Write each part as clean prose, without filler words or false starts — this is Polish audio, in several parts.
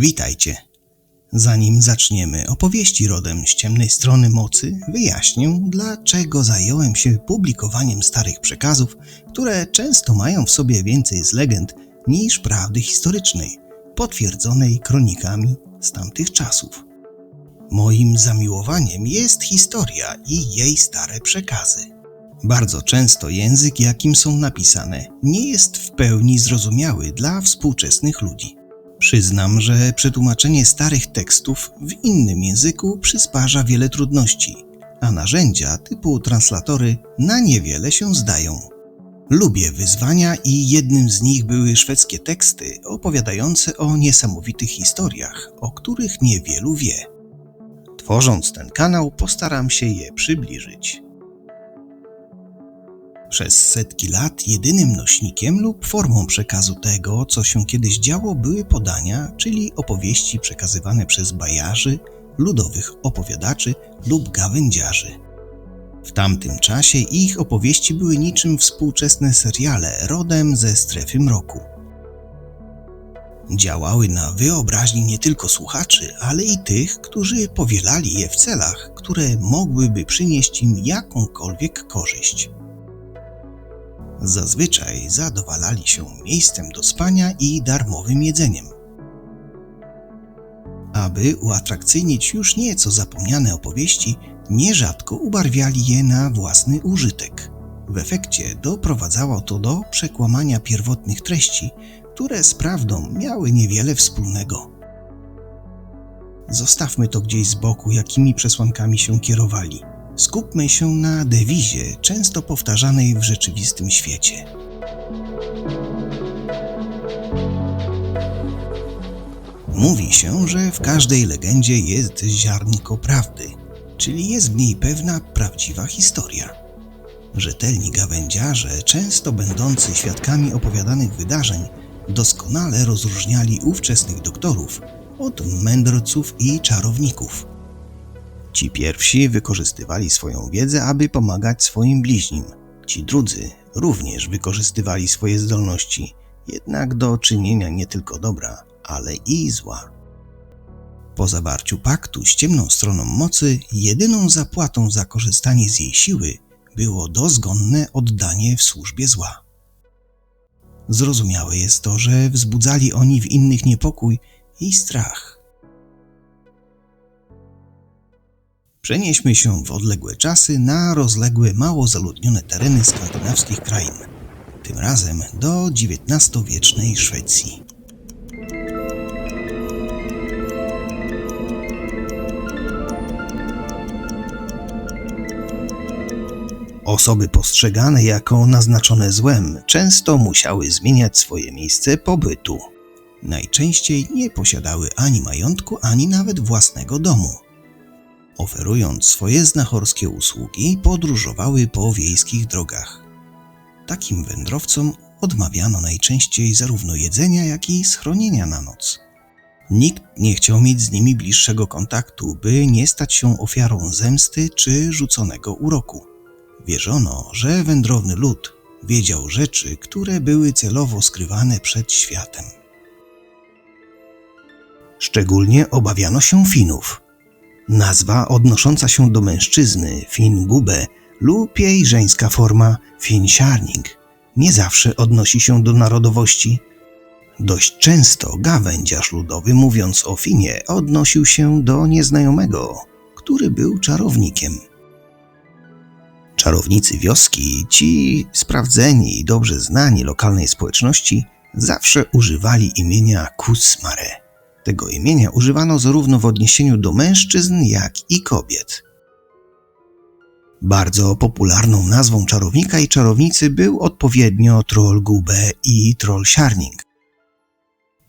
Witajcie. Zanim zaczniemy opowieści rodem z ciemnej strony mocy, wyjaśnię, dlaczego zająłem się publikowaniem starych przekazów, które często mają w sobie więcej z legend niż prawdy historycznej, potwierdzonej kronikami z tamtych czasów. Moim zamiłowaniem jest historia i jej stare przekazy. Bardzo często język, jakim są napisane, nie jest w pełni zrozumiały dla współczesnych ludzi. Przyznam, że przetłumaczenie starych tekstów w innym języku przysparza wiele trudności, a narzędzia typu translatory na niewiele się zdają. Lubię wyzwania i jednym z nich były szwedzkie teksty opowiadające o niesamowitych historiach, o których niewielu wie. Tworząc ten kanał, postaram się je przybliżyć. Przez setki lat jedynym nośnikiem lub formą przekazu tego, co się kiedyś działo, były podania, czyli opowieści przekazywane przez bajarzy, ludowych opowiadaczy lub gawędziarzy. W tamtym czasie ich opowieści były niczym współczesne seriale rodem ze strefy mroku. Działały na wyobraźni nie tylko słuchaczy, ale i tych, którzy powielali je w celach, które mogłyby przynieść im jakąkolwiek korzyść. Zazwyczaj zadowalali się miejscem do spania i darmowym jedzeniem. Aby uatrakcyjnić już nieco zapomniane opowieści, nierzadko ubarwiali je na własny użytek. W efekcie doprowadzało to do przekłamania pierwotnych treści, które z prawdą miały niewiele wspólnego. Zostawmy to gdzieś z boku, jakimi przesłankami się kierowali. Skupmy się na dewizie, często powtarzanej w rzeczywistym świecie. Mówi się, że w każdej legendzie jest ziarnko prawdy, czyli jest w niej pewna prawdziwa historia. Rzetelni gawędziarze, często będący świadkami opowiadanych wydarzeń, doskonale rozróżniali ówczesnych doktorów od mędrców i czarowników. Ci pierwsi wykorzystywali swoją wiedzę, aby pomagać swoim bliźnim. Ci drudzy również wykorzystywali swoje zdolności, jednak do czynienia nie tylko dobra, ale i zła. Po zawarciu paktu z ciemną stroną mocy, jedyną zapłatą za korzystanie z jej siły było dozgonne oddanie w służbie zła. Zrozumiałe jest to, że wzbudzali oni w innych niepokój i strach. Przenieśmy się w odległe czasy na rozległe, mało zaludnione tereny skandynawskich krain, tym razem do XIX-wiecznej Szwecji. Osoby postrzegane jako naznaczone złem często musiały zmieniać swoje miejsce pobytu. Najczęściej nie posiadały ani majątku, ani nawet własnego domu. Oferując swoje znachorskie usługi, podróżowały po wiejskich drogach. Takim wędrowcom odmawiano najczęściej zarówno jedzenia, jak i schronienia na noc. Nikt nie chciał mieć z nimi bliższego kontaktu, by nie stać się ofiarą zemsty czy rzuconego uroku. Wierzono, że wędrowny lud wiedział rzeczy, które były celowo skrywane przed światem. Szczególnie obawiano się Finów. Nazwa odnosząca się do mężczyzny, Finn-gubbe, lub jej żeńska forma, Finn-kärning, nie zawsze odnosi się do narodowości. Dość często gawędziarz ludowy, mówiąc o Finie, odnosił się do nieznajomego, który był czarownikiem. Czarownicy wioski, ci sprawdzeni i dobrze znani lokalnej społeczności, zawsze używali imienia Kusmare. Tego imienia używano zarówno w odniesieniu do mężczyzn, jak i kobiet. Bardzo popularną nazwą czarownika i czarownicy był odpowiednio Troll-gubbe i Troll-kärning.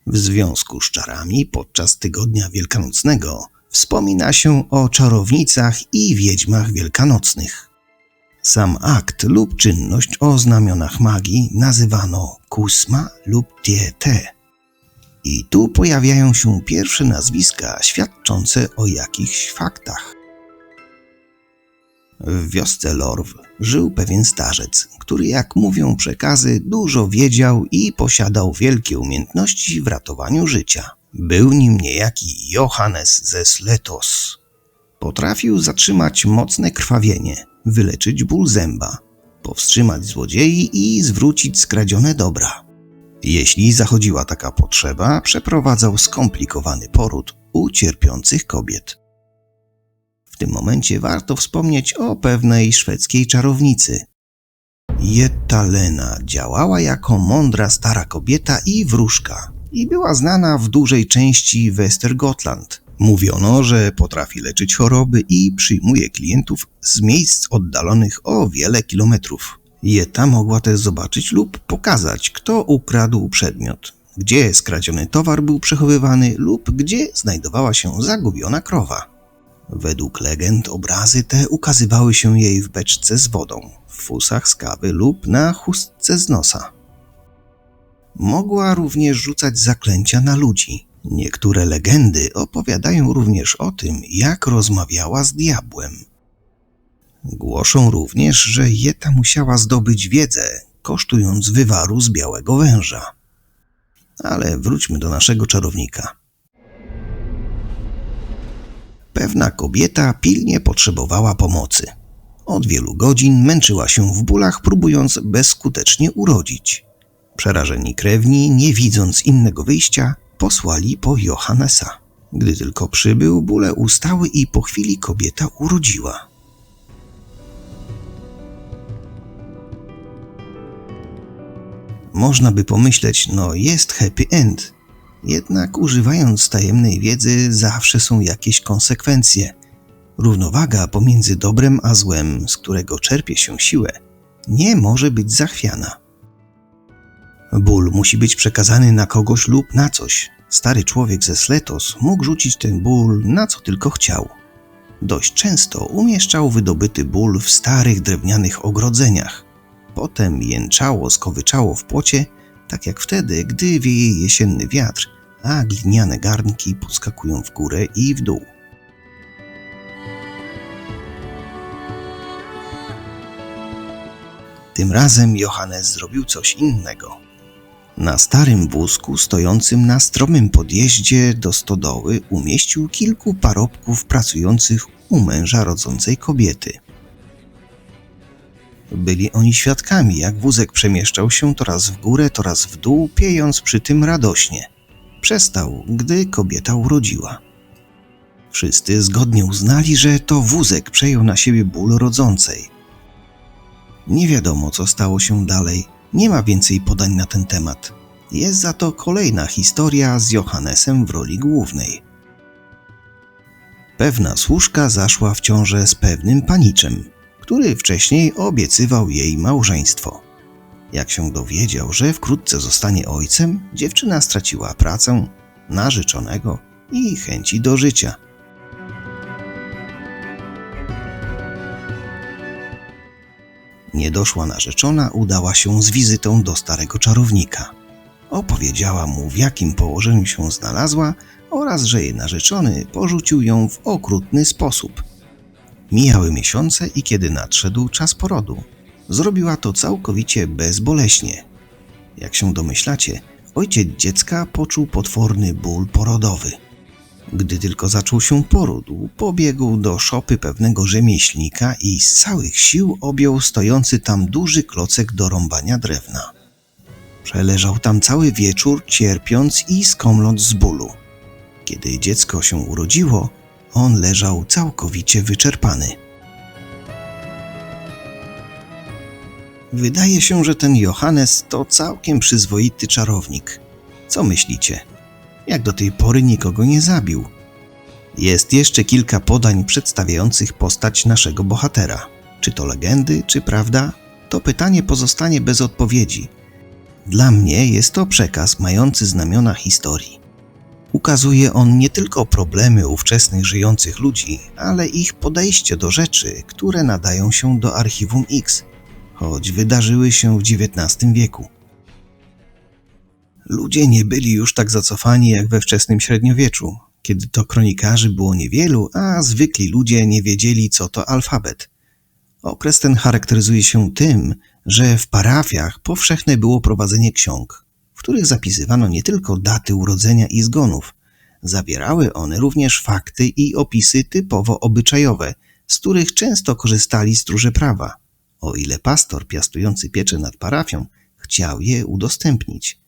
W związku z czarami podczas tygodnia wielkanocnego wspomina się o czarownicach i wiedźmach wielkanocnych. Sam akt lub czynność o znamionach magii nazywano kusma lub tiete. I tu pojawiają się pierwsze nazwiska świadczące o jakichś faktach. W wiosce Lorw żył pewien starzec, który, jak mówią przekazy, dużo wiedział i posiadał wielkie umiejętności w ratowaniu życia. Był nim niejaki Johannes ze Sletos. Potrafił zatrzymać mocne krwawienie, wyleczyć ból zęba, powstrzymać złodziei i zwrócić skradzione dobra. Jeśli zachodziła taka potrzeba, przeprowadzał skomplikowany poród u cierpiących kobiet. W tym momencie warto wspomnieć o pewnej szwedzkiej czarownicy. Jetta Lena działała jako mądra stara kobieta i wróżka i była znana w dużej części Västergotland. Mówiono, że potrafi leczyć choroby i przyjmuje klientów z miejsc oddalonych o wiele kilometrów. Jetta mogła też zobaczyć lub pokazać, kto ukradł przedmiot, gdzie skradziony towar był przechowywany lub gdzie znajdowała się zagubiona krowa. Według legend obrazy te ukazywały się jej w beczce z wodą, w fusach z kawy lub na chustce z nosa. Mogła również rzucać zaklęcia na ludzi. Niektóre legendy opowiadają również o tym, jak rozmawiała z diabłem. Głoszą również, że Jetta musiała zdobyć wiedzę, kosztując wywaru z białego węża. Ale wróćmy do naszego czarownika. Pewna kobieta pilnie potrzebowała pomocy. Od wielu godzin męczyła się w bólach, próbując bezskutecznie urodzić. Przerażeni krewni, nie widząc innego wyjścia, posłali po Johannesa. Gdy tylko przybył, bóle ustały i po chwili kobieta urodziła. Można by pomyśleć, no jest happy end. Jednak używając tajemnej wiedzy zawsze są jakieś konsekwencje. Równowaga pomiędzy dobrem a złem, z którego czerpie się siłę, nie może być zachwiana. Ból musi być przekazany na kogoś lub na coś. Stary człowiek ze Sletos mógł rzucić ten ból na co tylko chciał. Dość często umieszczał wydobyty ból w starych drewnianych ogrodzeniach. Potem jęczało, skowyczało w płocie, tak jak wtedy, gdy wieje jesienny wiatr, a gliniane garnki podskakują w górę i w dół. Tym razem Johannes zrobił coś innego. Na starym wózku stojącym na stromym podjeździe do stodoły umieścił kilku parobków pracujących u męża rodzącej kobiety. Byli oni świadkami, jak wózek przemieszczał się to raz w górę, to raz w dół, piejąc przy tym radośnie. Przestał, gdy kobieta urodziła. Wszyscy zgodnie uznali, że to wózek przejął na siebie ból rodzącej. Nie wiadomo, co stało się dalej. Nie ma więcej podań na ten temat. Jest za to kolejna historia z Johannesem w roli głównej. Pewna służka zaszła w ciążę z pewnym paniczem, który wcześniej obiecywał jej małżeństwo. Jak się dowiedział, że wkrótce zostanie ojcem, dziewczyna straciła pracę, narzeczonego i chęci do życia. Niedoszła narzeczona udała się z wizytą do starego czarownika. Opowiedziała mu, w jakim położeniu się znalazła oraz że jej narzeczony porzucił ją w okrutny sposób. Mijały miesiące i kiedy nadszedł czas porodu, zrobiła to całkowicie bezboleśnie. Jak się domyślacie, ojciec dziecka poczuł potworny ból porodowy. Gdy tylko zaczął się poród, pobiegł do szopy pewnego rzemieślnika i z całych sił objął stojący tam duży klocek do rąbania drewna. Przeleżał tam cały wieczór, cierpiąc i skomląc z bólu. Kiedy dziecko się urodziło, on leżał całkowicie wyczerpany. Wydaje się, że ten Johannes to całkiem przyzwoity czarownik. Co myślicie? Jak do tej pory nikogo nie zabił. Jest jeszcze kilka podań przedstawiających postać naszego bohatera. Czy to legendy, czy prawda? To pytanie pozostanie bez odpowiedzi. Dla mnie jest to przekaz mający znamiona historii. Ukazuje on nie tylko problemy ówczesnych żyjących ludzi, ale ich podejście do rzeczy, które nadają się do Archiwum X, choć wydarzyły się w XIX wieku. Ludzie nie byli już tak zacofani jak we wczesnym średniowieczu, kiedy to kronikarzy było niewielu, a zwykli ludzie nie wiedzieli, co to alfabet. Okres ten charakteryzuje się tym, że w parafiach powszechne było prowadzenie ksiąg, w których zapisywano nie tylko daty urodzenia i zgonów, Zawierały one również fakty i opisy typowo obyczajowe, z których często korzystali stróże prawa, o ile pastor piastujący pieczę nad parafią chciał je udostępnić.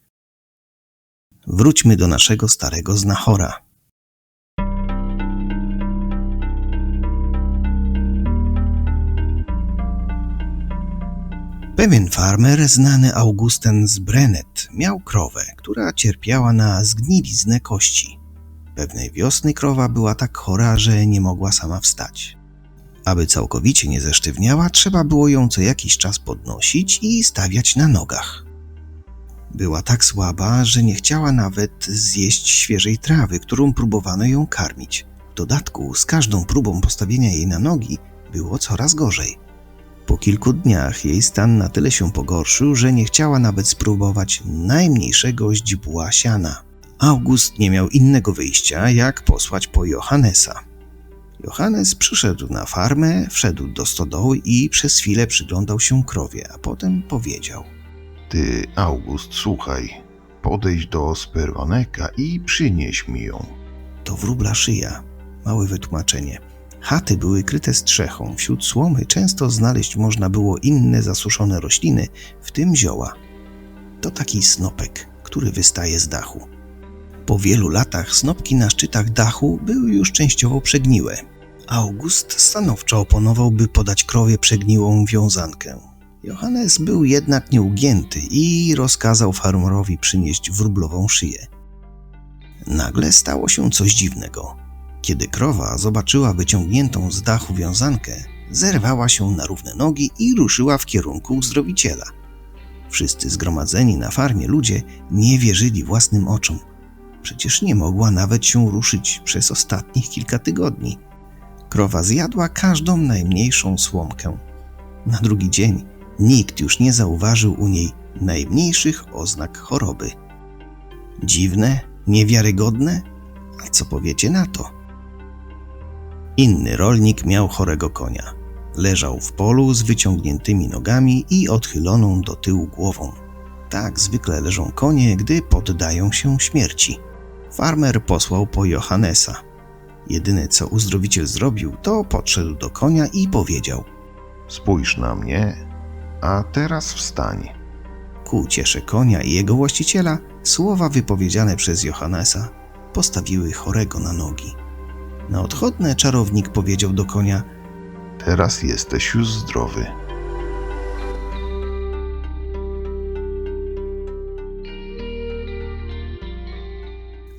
Wróćmy do naszego starego znachora. Pewien farmer, znany Augustin z Brennet, miał krowę, która cierpiała na zgniliznę kości. Pewnej wiosny krowa była tak chora, że nie mogła sama wstać. Aby całkowicie nie zesztywniała, trzeba było ją co jakiś czas podnosić i stawiać na nogach. Była tak słaba, że nie chciała nawet zjeść świeżej trawy, którą próbowano ją karmić. W dodatku z każdą próbą postawienia jej na nogi było coraz gorzej. Po kilku dniach jej stan na tyle się pogorszył, że nie chciała nawet spróbować najmniejszego źdźbła siana. August nie miał innego wyjścia, jak posłać po Johannesa. Johannes przyszedł na farmę, wszedł do stodoły i przez chwilę przyglądał się krowie, a potem powiedział: Ty, August, słuchaj, podejdź do Sperwaneka i przynieś mi ją. To wróbla szyja. Małe wytłumaczenie. Chaty były kryte strzechą. Wśród słomy często znaleźć można było inne zasuszone rośliny, w tym zioła. To taki snopek, który wystaje z dachu. Po wielu latach snopki na szczytach dachu były już częściowo przegniłe. August stanowczo oponował, by podać krowie przegniłą wiązankę. Johannes był jednak nieugięty i rozkazał farmerowi przynieść wróblową szyję. Nagle stało się coś dziwnego. Kiedy krowa zobaczyła wyciągniętą z dachu wiązankę, zerwała się na równe nogi i ruszyła w kierunku uzdrowiciela. Wszyscy zgromadzeni na farmie ludzie nie wierzyli własnym oczom. Przecież nie mogła nawet się ruszyć przez ostatnich kilka tygodni. Krowa zjadła każdą najmniejszą słomkę. Na drugi dzień nikt już nie zauważył u niej najmniejszych oznak choroby. Dziwne, niewiarygodne? A co powiecie na to? Inny rolnik miał chorego konia. Leżał w polu z wyciągniętymi nogami i odchyloną do tyłu głową. Tak zwykle leżą konie, gdy poddają się śmierci. Farmer posłał po Johannesa. Jedyne, co uzdrowiciel zrobił, to podszedł do konia i powiedział: Spójrz na mnie, a teraz wstań. Ku uciesze konia i jego właściciela, słowa wypowiedziane przez Johannesa postawiły chorego na nogi. Na odchodne czarownik powiedział do konia: Teraz jesteś już zdrowy.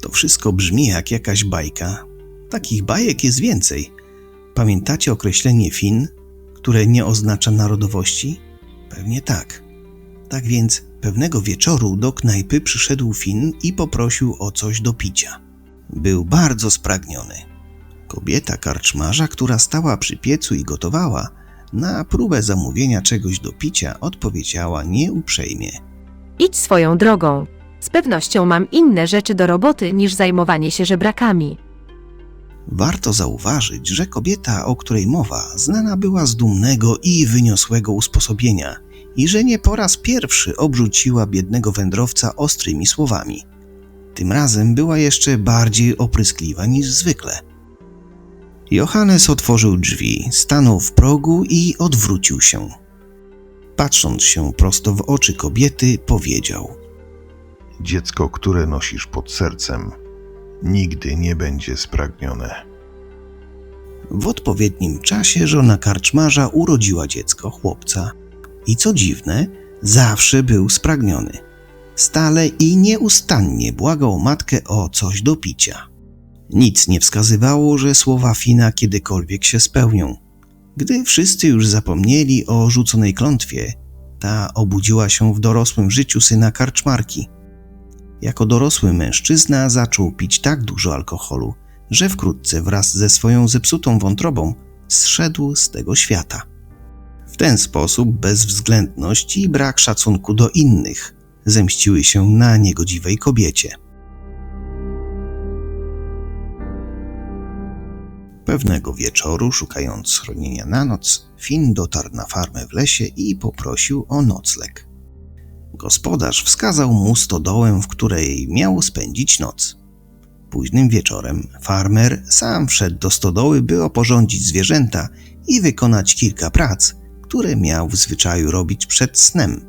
To wszystko brzmi jak jakaś bajka. Takich bajek jest więcej. Pamiętacie określenie Fin, które nie oznacza narodowości? Pewnie tak. Tak więc pewnego wieczoru do knajpy przyszedł Fin i poprosił o coś do picia. Był bardzo spragniony. Kobieta karczmarza, która stała przy piecu i gotowała, na próbę zamówienia czegoś do picia odpowiedziała nieuprzejmie: Idź swoją drogą. Z pewnością mam inne rzeczy do roboty niż zajmowanie się żebrakami. Warto zauważyć, że kobieta, o której mowa, znana była z dumnego i wyniosłego usposobienia i że nie po raz pierwszy obrzuciła biednego wędrowca ostrymi słowami. Tym razem była jeszcze bardziej opryskliwa niż zwykle. Johannes otworzył drzwi, stanął w progu i odwrócił się. Patrząc się prosto w oczy kobiety, powiedział: Dziecko, które nosisz pod sercem, nigdy nie będzie spragnione. W odpowiednim czasie żona karczmarza urodziła dziecko, chłopca. I co dziwne, zawsze był spragniony. Stale i nieustannie błagał matkę o coś do picia. Nic nie wskazywało, że słowa Fina kiedykolwiek się spełnią. Gdy wszyscy już zapomnieli o rzuconej klątwie, ta obudziła się w dorosłym życiu syna karczmarki. Jako dorosły mężczyzna zaczął pić tak dużo alkoholu, że wkrótce wraz ze swoją zepsutą wątrobą zszedł z tego świata. W ten sposób bezwzględność i brak szacunku do innych zemściły się na niegodziwej kobiecie. Pewnego wieczoru, szukając schronienia na noc, Fin dotarł na farmę w lesie i poprosił o nocleg. Gospodarz wskazał mu stodołę, w której miał spędzić noc. Późnym wieczorem farmer sam wszedł do stodoły, by oporządzić zwierzęta i wykonać kilka prac, które miał w zwyczaju robić przed snem.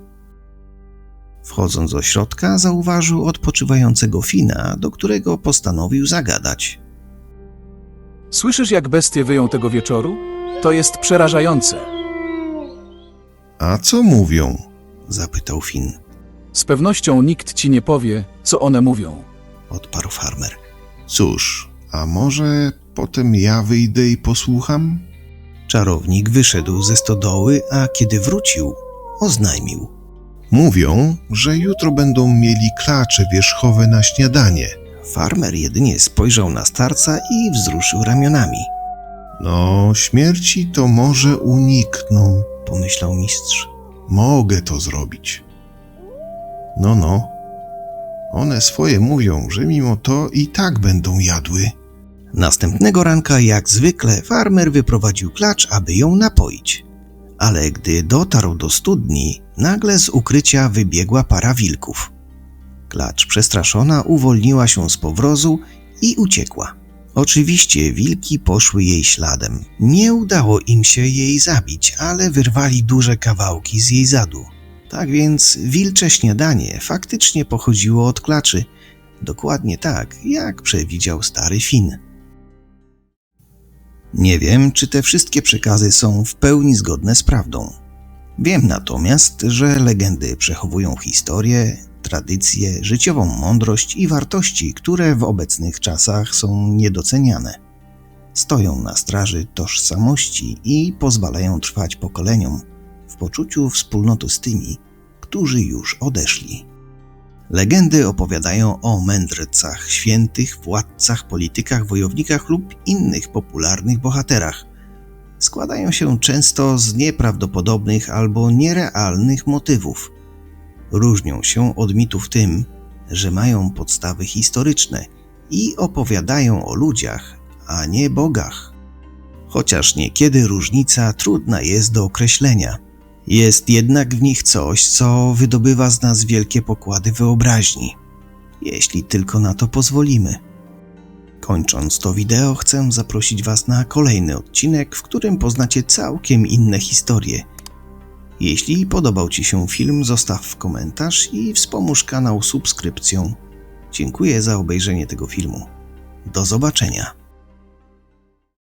Wchodząc do środka, zauważył odpoczywającego Fina, do którego postanowił zagadać. Słyszysz, jak bestie wyją tego wieczoru? To jest przerażające. A co mówią? Zapytał Fin. Z pewnością nikt ci nie powie, co one mówią. Odparł farmer. Cóż, a może potem ja wyjdę i posłucham? Czarownik wyszedł ze stodoły, a kiedy wrócił, oznajmił. Mówią, że jutro będą mieli klacze wierzchowe na śniadanie. Farmer jedynie spojrzał na starca i wzruszył ramionami. No, śmierci to może unikną. Pomyślał mistrz. Mogę to zrobić. No. One swoje mówią, że mimo to i tak będą jadły. Następnego ranka, jak zwykle, farmer wyprowadził klacz, aby ją napoić. Ale gdy dotarł do studni, nagle z ukrycia wybiegła para wilków. Klacz, przestraszona, uwolniła się z powrozu i uciekła. Oczywiście wilki poszły jej śladem. Nie udało im się jej zabić, ale wyrwali duże kawałki z jej zadu. Tak więc wilcze śniadanie faktycznie pochodziło od klaczy, dokładnie tak, jak przewidział stary Fin. Nie wiem, czy te wszystkie przekazy są w pełni zgodne z prawdą. Wiem natomiast, że legendy przechowują historię, tradycje, życiową mądrość i wartości, które w obecnych czasach są niedoceniane. Stoją na straży tożsamości i pozwalają trwać pokoleniom w poczuciu wspólnoty z tymi, którzy już odeszli. Legendy opowiadają o mędrcach, świętych, władcach, politykach, wojownikach lub innych popularnych bohaterach. Składają się często z nieprawdopodobnych albo nierealnych motywów. Różnią się od mitów tym, że mają podstawy historyczne i opowiadają o ludziach, a nie bogach. Chociaż niekiedy różnica trudna jest do określenia. Jest jednak w nich coś, co wydobywa z nas wielkie pokłady wyobraźni, jeśli tylko na to pozwolimy. Kończąc to wideo, chcę zaprosić Was na kolejny odcinek, w którym poznacie całkiem inne historie. Jeśli podobał Ci się film, zostaw komentarz i wspomóż kanał subskrypcją. Dziękuję za obejrzenie tego filmu. Do zobaczenia.